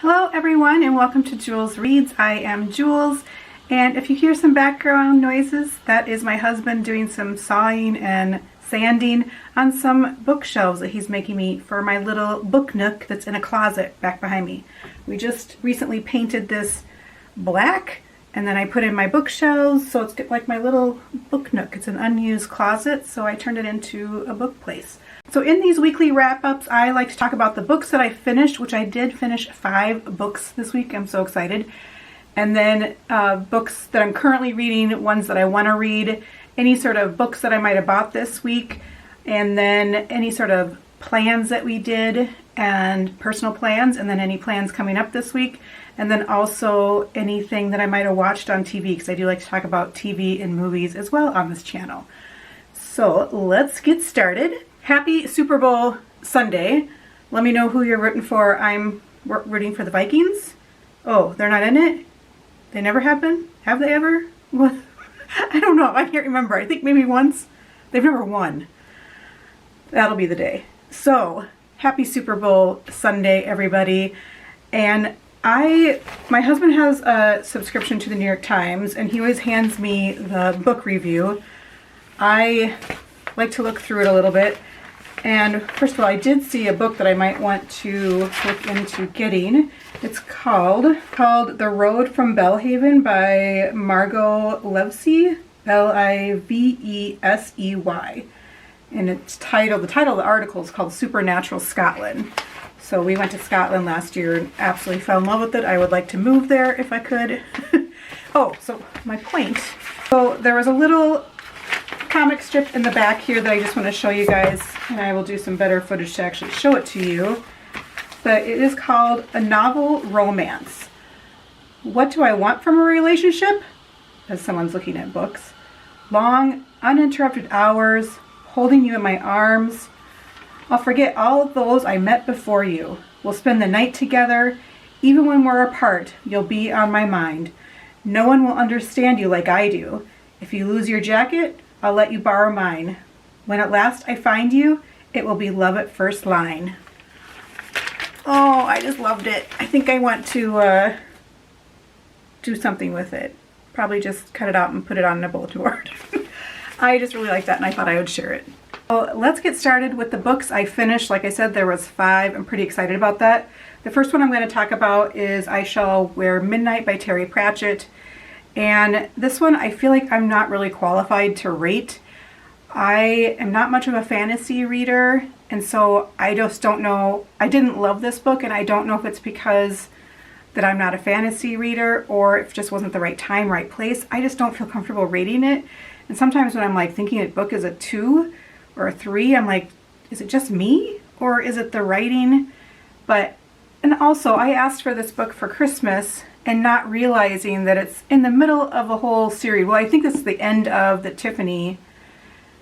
Hello everyone and welcome to Jules Reads. I am Jules, and if you hear some background noises, that is my husband doing some sawing and sanding on some bookshelves that he's making me for my little book nook that's in a closet back behind me. We just recently painted this black and then I put in my bookshelves, so it's like my little book nook. It's an unused closet, so I turned it into a book place. So in these weekly wrap-ups, I like to talk about the books that I finished, which I did finish 5 books this week. I'm so excited. And then books that I'm currently reading, ones that I want to read, any sort of books that I might have bought this week, and then any sort of plans that we did and personal plans, and then any plans coming up this week, and then also anything that I might have watched on TV, because I do like to talk about TV and movies as well on this channel. So let's get started. Happy Super Bowl Sunday. Let me know who you're rooting for. I'm rooting for the Vikings. Oh, they're not in it? They never have been? Have they ever? What? I don't know. I can't remember. I think maybe once. They've never won. That'll be the day. So, happy Super Bowl Sunday, everybody. And my husband has a subscription to the New York Times, and he always hands me the book review. I like to look through it a little bit. And first of all, I did see a book that I might want to look into getting. It's called The Road from Belhaven by Margot Livesey, Livesey. And it's titled, the title of the article is called Supernatural Scotland. So we went to Scotland last year and absolutely fell in love with it. I would like to move there if I could. Oh, so my point. So there was a little comic strip in the back here that I just want to show you guys, and I will do some better footage to actually show it to you. But it is called A Novel Romance. What do I want from a relationship? As someone's looking at books. Long, uninterrupted hours, holding you in my arms. I'll forget all of those I met before you. We'll spend the night together. Even when we're apart, you'll be on my mind. No one will understand you like I do. If you lose your jacket, I'll let you borrow mine. When at last I find you, it will be love at first line. Oh, I just loved it. I think I want to do something with it. Probably just cut it out and put it on a bulletin board. I just really like that, and I thought I would share it. So let's get started with the books I finished. Like I said, there was 5. I'm pretty excited about that. The first one I'm going to talk about is I Shall Wear Midnight by Terry Pratchett. And this one, I feel like I'm not really qualified to rate. I am not much of a fantasy reader, and so I just don't know. I didn't love this book, and I don't know if it's because that I'm not a fantasy reader or if it just wasn't the right time, right place. I just don't feel comfortable rating it. And sometimes when I'm like thinking a book is a 2 or a 3, I'm like, is it just me or is it the writing? And also I asked for this book for Christmas and not realizing that it's in the middle of a whole series. Well, I think this is the end of the Tiffany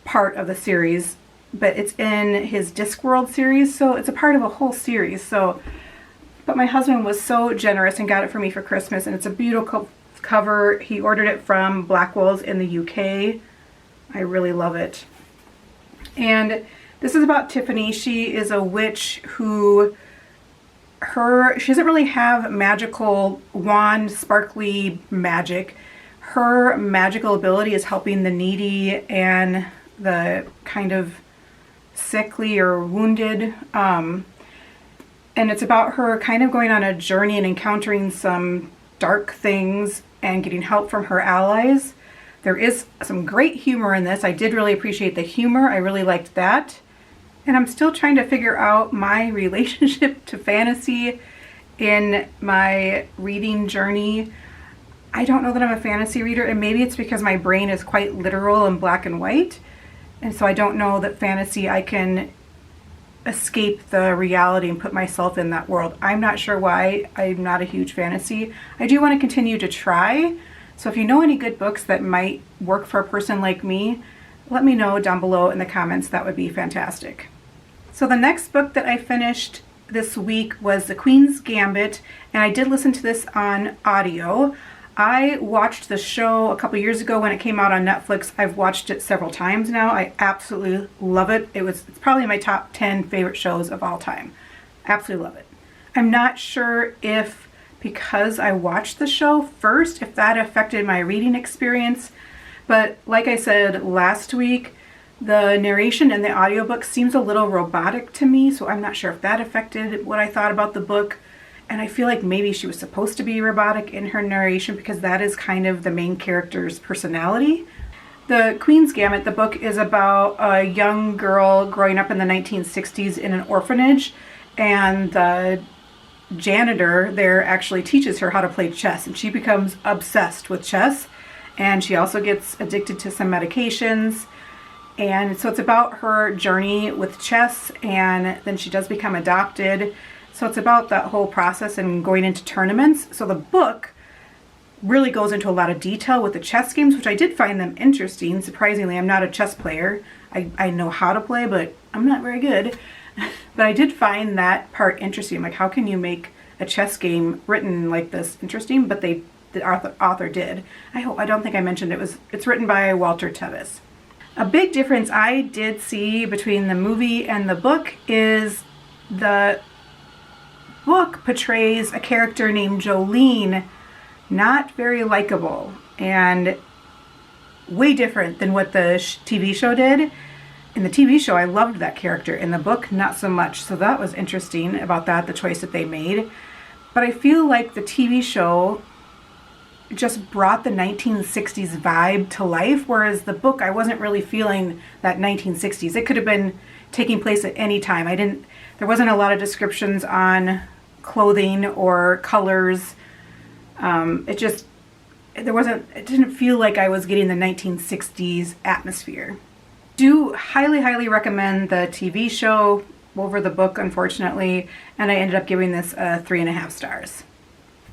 part of the series, but it's in his Discworld series, so it's a part of a whole series. But my husband was so generous and got it for me for Christmas, and it's a beautiful cover. He ordered it from Blackwell's in the UK. I really love it. And this is about Tiffany. She is a witch who she doesn't really have magical wand, sparkly magic. Her magical ability is helping the needy and the kind of sickly or wounded. And it's about her kind of going on a journey and encountering some dark things and getting help from her allies. There is some great humor in this. I did really appreciate the humor. I really liked that. And I'm still trying to figure out my relationship to fantasy in my reading journey. I don't know that I'm a fantasy reader, and maybe it's because my brain is quite literal and black and white. And so I don't know that fantasy, I can escape the reality and put myself in that world. I'm not sure why I'm not a huge fantasy. I do want to continue to try. So if you know any good books that might work for a person like me, let me know down below in the comments. That would be fantastic. So the next book that I finished this week was The Queen's Gambit, and I did listen to this on audio. I watched the show a couple years ago when it came out on Netflix. I've watched it several times now. I absolutely love it. It's probably my top 10 favorite shows of all time. Absolutely love it. I'm not sure if, because I watched the show first, if that affected my reading experience. But like I said last week, the narration in the audiobook seems a little robotic to me, so I'm not sure if that affected what I thought about the book. And I feel like maybe she was supposed to be robotic in her narration because that is kind of the main character's personality. The Queen's Gambit, the book, is about a young girl growing up in the 1960s in an orphanage, and the janitor there actually teaches her how to play chess, and she becomes obsessed with chess, and she also gets addicted to some medications. And so it's about her journey with chess, and then she does become adopted. So it's about that whole process and going into tournaments. So the book really goes into a lot of detail with the chess games, which I did find them interesting. Surprisingly, I'm not a chess player. I know how to play, but I'm not very good. But I did find that part interesting. Like, how can you make a chess game written like this interesting? But the author did. I don't think I mentioned it's written by Walter Tevis. A big difference I did see between the movie and the book is the book portrays a character named Jolene not very likable and way different than what the TV show did. In the TV show, I loved that character. In the book, not so much. So that was interesting about that, the choice that they made. But I feel like the TV show just brought the 1960s vibe to life, whereas the book, I wasn't really feeling that 1960s. It could have been taking place at any time. There wasn't a lot of descriptions on clothing or colors. It didn't feel like I was getting the 1960s atmosphere. Do highly recommend the TV show over the book, unfortunately, and I ended up giving this 3.5 stars.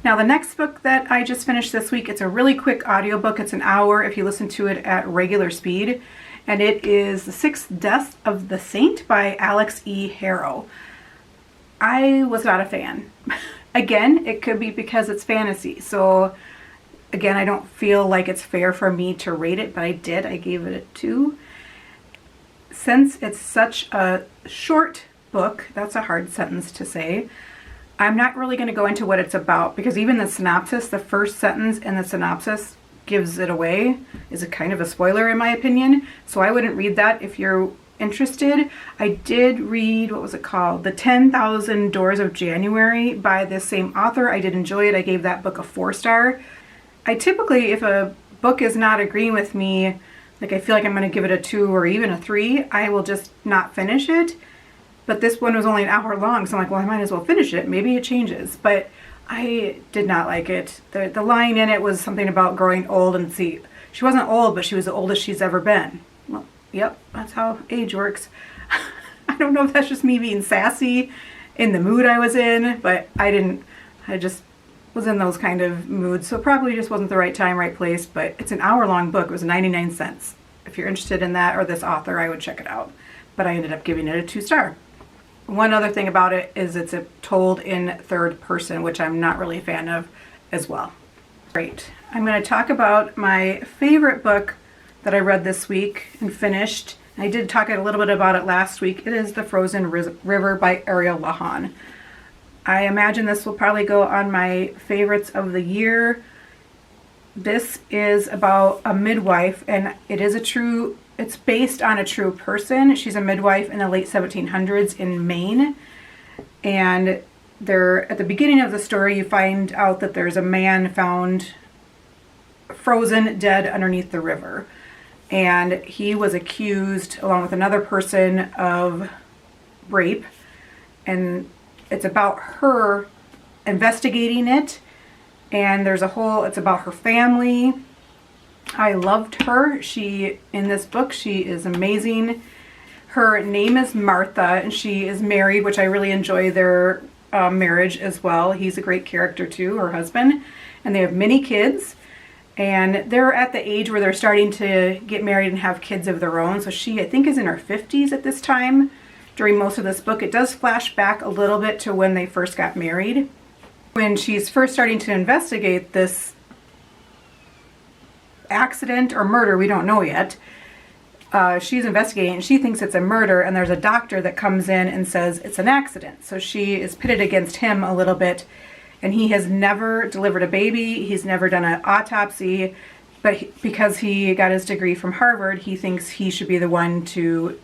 Now, the next book that I just finished this week, it's a really quick audiobook. It's an hour if you listen to it at regular speed, and it is The Sixth Death of the Saint by Alex E. Harrow. I was not a fan. Again, it could be because it's fantasy. So, again, I don't feel like it's fair for me to rate it, but I did. I gave it a 2. Since it's such a short book, that's a hard sentence to say, I'm not really going to go into what it's about, because even the synopsis, the first sentence in the synopsis gives it away, is a kind of a spoiler in my opinion. So I wouldn't read that if you're interested. I did read, what was it called? The 10,000 Doors of January by this same author. I did enjoy it. I gave that book a 4-star. I typically, if a book is not agreeing with me, like I feel like I'm going to give it a 2 or even a 3, I will just not finish it. But this one was only an hour long, so I'm like, well, I might as well finish it. Maybe it changes. But I did not like it. The line in it was something about growing old, and see, she wasn't old, but she was the oldest she's ever been. Well, yep, that's how age works. I don't know if that's just me being sassy in the mood I was in, but I just was in those kind of moods, so probably just wasn't the right time, right place. But it's an hour-long book. It was 99 cents. If you're interested in that or this author, I would check it out. But I ended up giving it a 2-star. One other thing about it is it's told in third person, which I'm not really a fan of as well. Great. I'm going to talk about my favorite book that I read this week and finished. I did talk a little bit about it last week. It is The Frozen River by Ariel Lawhon. I imagine this will probably go on my favorites of the year. This is about a midwife, and it's based on a true person. She's a midwife in the late 1700s in Maine. And at the beginning of the story, you find out that there's a man found frozen dead underneath the river. And he was accused, along with another person, of rape. And it's about her investigating it. And it's about her family. I loved her. In this book, she is amazing. Her name is Martha, and she is married, which I really enjoy their marriage as well. He's a great character too, her husband. And they have many kids. And they're at the age where they're starting to get married and have kids of their own. So she, I think, is in her 50s at this time during most of this book. It does flash back a little bit to when they first got married. When she's first starting to investigate this accident or murder, we don't know yet, she's investigating and she thinks it's a murder, and there's a doctor that comes in and says it's an accident. So she is pitted against him a little bit, and he has never delivered a baby. He's never done an autopsy, but because he got his degree from Harvard, he thinks he should be the one to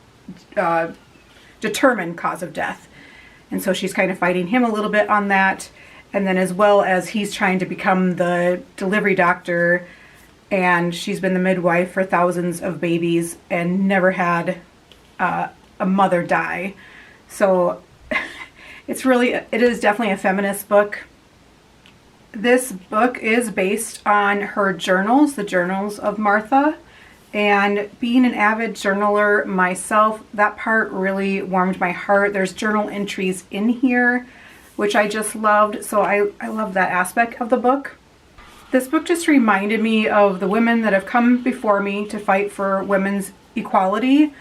determine cause of death. And so she's kind of fighting him a little bit on that. And then as well as he's trying to become the delivery doctor, and she's been the midwife for thousands of babies and never had a mother die. So it is definitely a feminist book. This book is based on her journals, the journals of Martha. And being an avid journaler myself, that part really warmed my heart. There's journal entries in here, which I just loved. So I love that aspect of the book. This book just reminded me of the women that have come before me to fight for women's equality.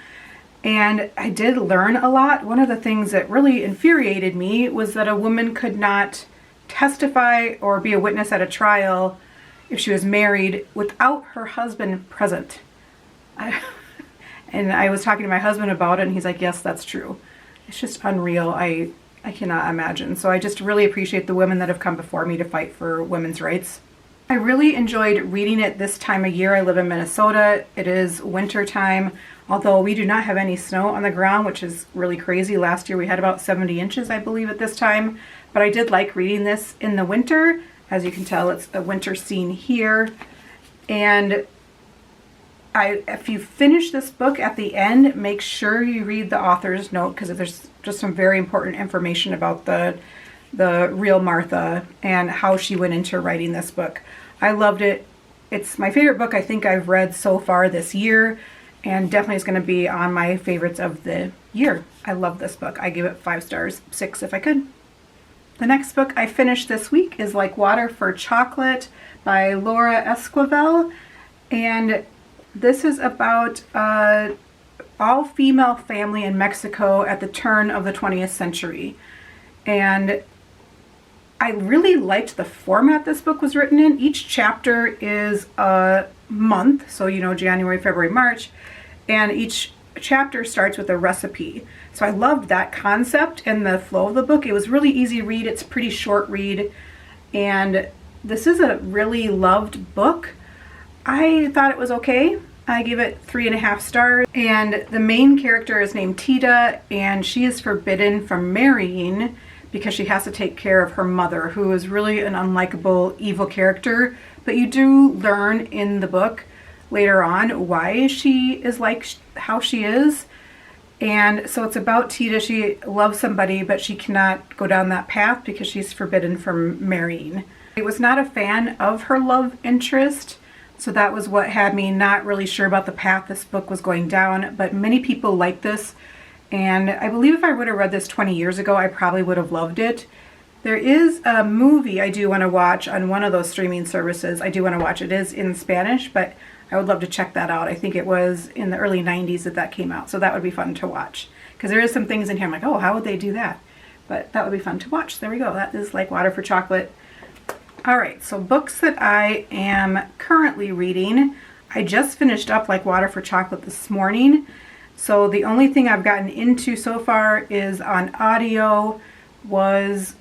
And I did learn a lot. One of the things that really infuriated me was that a woman could not testify or be a witness at a trial if she was married without her husband present. And I was talking to my husband about it, and he's like, yes, that's true. It's just unreal. I cannot imagine. So I just really appreciate the women that have come before me to fight for women's rights. I really enjoyed reading it this time of year. I live in Minnesota. It is winter time, although we do not have any snow on the ground, which is really crazy. Last year we had about 70 inches, I believe, at this time. But I did like reading this in the winter. As you can tell, it's a winter scene here. And if you finish this book at the end, make sure you read the author's note, because there's just some very important information about the real Martha and how she went into writing this book. I loved it. It's my favorite book I think I've read so far this year, and definitely is going to be on my favorites of the year. I love this book. I give it 5 stars, 6 if I could. The next book I finished this week is Like Water for Chocolate by Laura Esquivel, and this is about an all-female family in Mexico at the turn of the 20th century. And I really liked the format this book was written in. Each chapter is a month, so January, February, March, and each chapter starts with a recipe. So I loved that concept and the flow of the book. It was really easy read. It's a pretty short read, and this is a really loved book. I thought it was okay. I gave it 3.5 stars, and the main character is named Tita, and she is forbidden from marrying because she has to take care of her mother, who is really an unlikable, evil character. But you do learn in the book later on why she is like how she is. And so it's about Tita. She loves somebody, but she cannot go down that path because she's forbidden from marrying. I was not a fan of her love interest, so that was what had me not really sure about the path this book was going down. But many people like this, and I believe if I would have read this 20 years ago, I probably would have loved it. There is a movie I do want to watch on one of those streaming services. I do want to watch. It is in Spanish, but I would love to check that out. I think it was in the early 90s that came out, so that would be fun to watch. Because there is some things in here I'm like, oh, how would they do that? But that would be fun to watch. There we go. That is Like Water for Chocolate. All right, so books that I am currently reading. I just finished up Like Water for Chocolate this morning. So the only thing I've gotten into so far is on audio was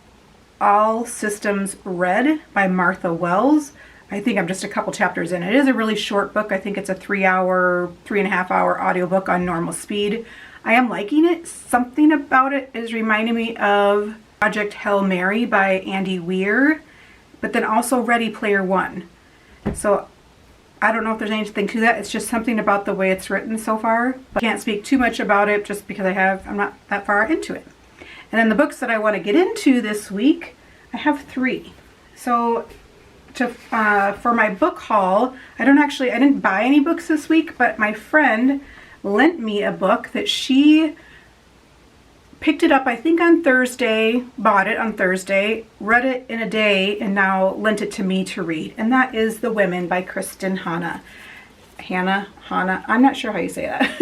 All Systems Red by Martha Wells. I think I'm just a couple chapters in. It is a really short book. I think it's a 3.5 hour audiobook on normal speed. I am liking it. Something about it is reminding me of Project Hail Mary by Andy Weir, but then also Ready Player One. So I don't know if there's anything to that. It's just something about the way it's written so far. But I can't speak too much about it just because I'm not that far into it. And then the books that I want to get into this week, I have 3. So for my book haul, I didn't buy any books this week, but my friend lent me a book that she picked it up, I think on Thursday, bought it on Thursday, read it in a day, and now lent it to me to read. And that is The Women by Kristin Hannah. Hannah, I'm not sure how you say that.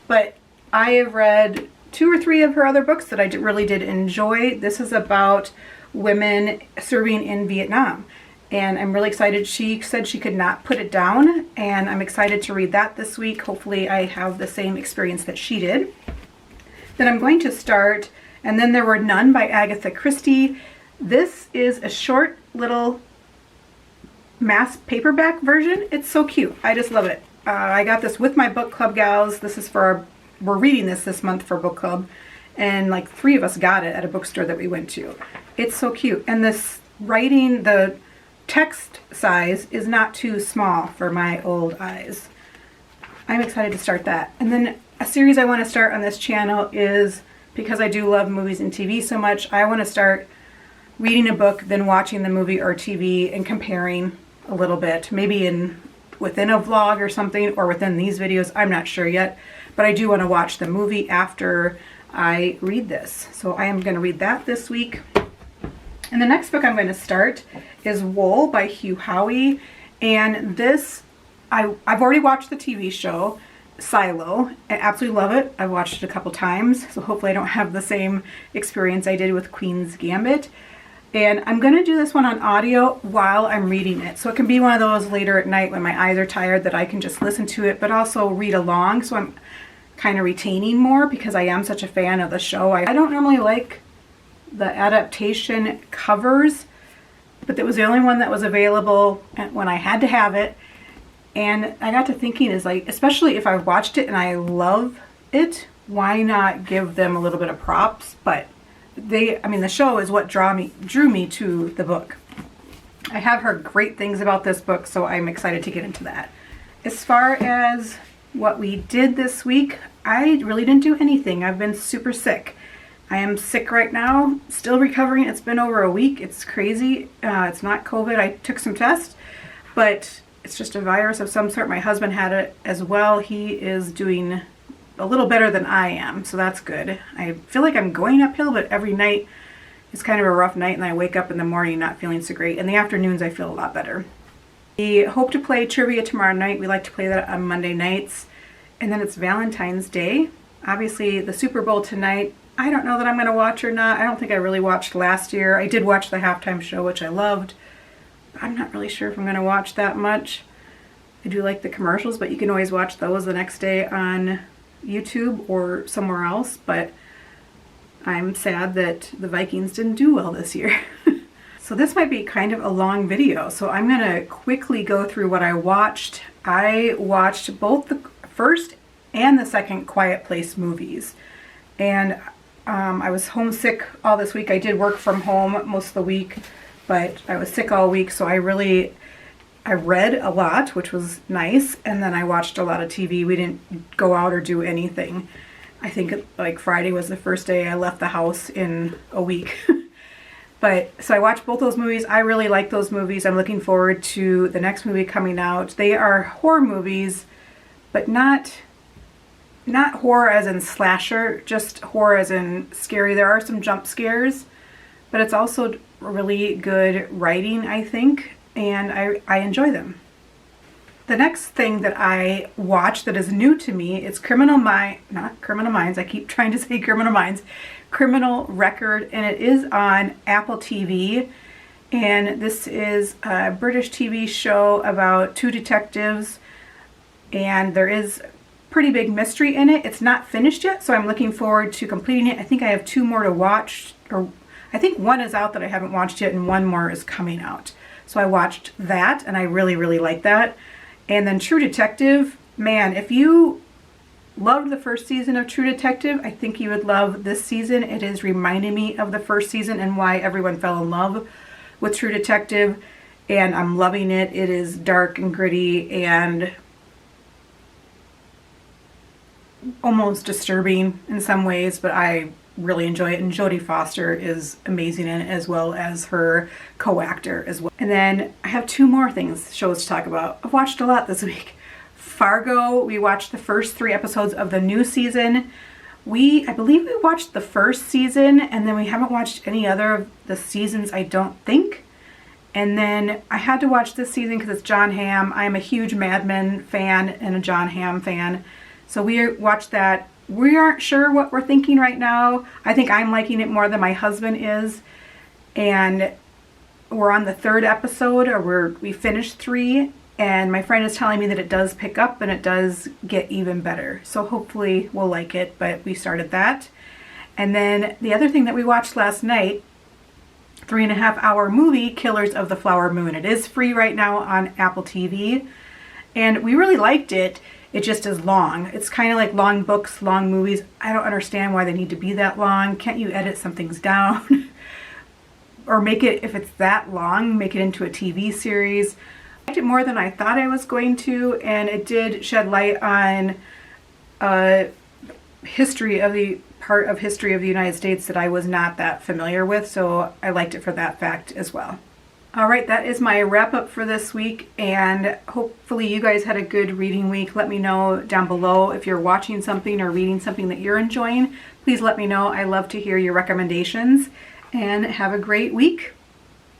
But I have read 2 or 3 of her other books that I really did enjoy. This is about women serving in Vietnam. and I'm really excited. She said she could not put it down, and I'm excited to read that this week. Hopefully I have the same experience that she did. Then I'm going to start And Then There Were None by Agatha Christie. This is a short little mass paperback version. It's so cute. I just love it. I got this with my book club gals. This is for we're reading this month for book club, and like 3 of us got it at a bookstore that we went to. It's so cute, and this writing, the text size is not too small for my old eyes. I'm excited to start that. And then a series I want to start on this channel is, because I do love movies and TV so much, I want to start reading a book, then watching the movie or TV and comparing a little bit, maybe within a vlog or something, or within these videos. I'm not sure yet, but I do want to watch the movie after I read this. So I am going to read that this week. And the next book I'm going to start is Wool by Hugh Howey. And this, I've already watched the TV show, Silo. I absolutely love it. I've watched it a couple times, so hopefully I don't have the same experience I did with Queen's Gambit. And I'm going to do this one on audio while I'm reading it. So it can be one of those later at night when my eyes are tired that I can just listen to it, but also read along. So I'm kind of retaining more because I am such a fan of the show. I don't normally like the adaptation covers, but it was the only one that was available when I had to have it. And I got to thinking, is like, especially if I've watched it and I love it, why not give them a little bit of props? But the show is what drew me to the book. I have heard great things about this book, so I'm excited to get into that. As far as what we did this week, I really didn't do anything. I've been super sick. I am sick right now, still recovering. It's been over a week. It's crazy. It's not COVID. I took some tests, but it's just a virus of some sort. My husband had it as well. He is doing a little better than I am, so that's good. I feel like I'm going uphill, but every night is kind of a rough night, and I wake up in the morning not feeling so great. In the afternoons, I feel a lot better. We hope to play trivia tomorrow night. We like to play that on Monday nights. And then it's Valentine's Day. Obviously, the Super Bowl tonight, I don't know that I'm going to watch or not. I don't think I really watched last year. I did watch the halftime show, which I loved. But I'm not really sure if I'm going to watch that much. I do like the commercials, but you can always watch those the next day on YouTube or somewhere else. But I'm sad that the Vikings didn't do well this year. So this might be kind of a long video, so I'm going to quickly go through what I watched. I watched both the first and the second Quiet Place movies. And I was homesick all this week. I did work from home most of the week, but I was sick all week, so I read a lot, which was nice, and then I watched a lot of TV. We didn't go out or do anything. I think like Friday was the first day I left the house in a week. So I watched both those movies. I really like those movies. I'm looking forward to the next movie coming out. They are horror movies, but not horror as in slasher, just horror as in scary. There are some jump scares, but it's also really good writing, I think, and I enjoy them. The next thing that I watched that is new to me is Criminal Minds. I keep trying to say Criminal Minds. Criminal Record, and it is on Apple TV. And this is a British TV show about 2 detectives, and there is pretty big mystery in it. It's not finished yet, so I'm looking forward to completing it. I think I have 2 more to watch, or I think 1 is out that I haven't watched yet, and 1 more is coming out. So I watched that, and I really, really like that. And then True Detective, man, if you loved the first season of True Detective, I think you would love this season. It is reminding me of the first season and why everyone fell in love with True Detective, and I'm loving it. It is dark and gritty and almost disturbing in some ways, but I really enjoy it, and Jodie Foster is amazing in it, as well as her co-actor as well. And then I have 2 more shows to talk about. I've watched a lot this week. Fargo, we watched the first 3 episodes of the new season. I believe we watched the first season, and then we haven't watched any other of the seasons, I don't think. And then I had to watch this season because it's Jon Hamm. I am a huge Mad Men fan and a Jon Hamm fan. So we watched that. We aren't sure what we're thinking right now. I think I'm liking it more than my husband is. And we're on the third episode, or we finished 3, and my friend is telling me that it does pick up and it does get even better. So hopefully we'll like it, but we started that. And then the other thing that we watched last night, 3.5-hour movie, Killers of the Flower Moon. It is free right now on Apple TV, and we really liked it. It just is long. It's kind of like long books, long movies. I don't understand why they need to be that long. Can't you edit some things down? Or make it, if it's that long, make it into a TV series. I liked it more than I thought I was going to, and it did shed light on history of the part of history of the United States that I was not that familiar with, so I liked it for that fact as well. All right, that is my wrap up for this week, and hopefully you guys had a good reading week. Let me know down below if you're watching something or reading something that you're enjoying. Please let me know. I love to hear your recommendations, and have a great week.